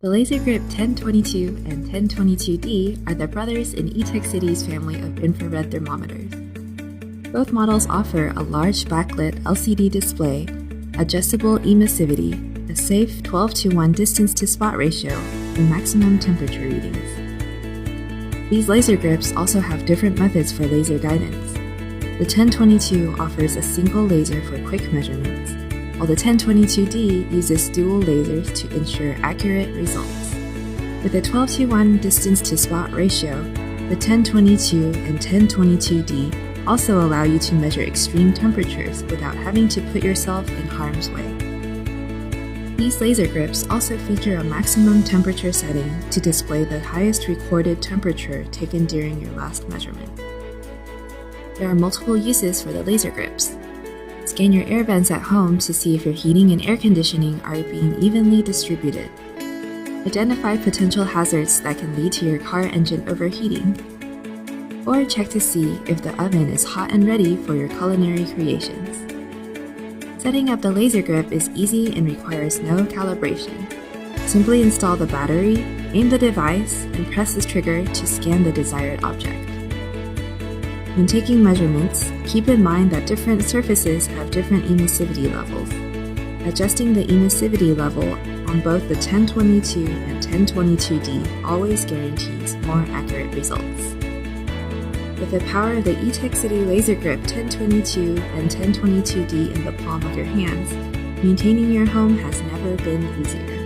The laser grip 1022 and 1022D are the brothers in Etekcity's family of infrared thermometers. Both models offer a large backlit LCD display, adjustable emissivity, a safe 12:1 distance-to-spot ratio, and maximum temperature readings. These laser grips also have different methods for laser guidance. The 1022 offers a single laser for quick measurements, while the 1022D uses dual lasers to ensure accurate results. With a 12:1 distance-to-spot ratio, the 1022 and 1022D also allow you to measure extreme temperatures without having to put yourself in harm's way. These laser grips also feature a maximum temperature setting to display the highest recorded temperature taken during your last measurement. There are multiple uses for the laser grips. Scan your air vents at home to see if your heating and air conditioning are being evenly distributed. Identify potential hazards that can lead to your car engine overheating. Or check to see if the oven is hot and ready for your culinary creations. Setting up the laser grip is easy and requires no calibration. Simply install the battery, aim the device, and press the trigger to scan the desired object. When taking measurements, keep in mind that different surfaces have different emissivity levels. Adjusting the emissivity level on both the 1022 and 1022D always guarantees more accurate results. With the power of the Etekcity Laser Grip 1022 and 1022D in the palm of your hands, maintaining your home has never been easier.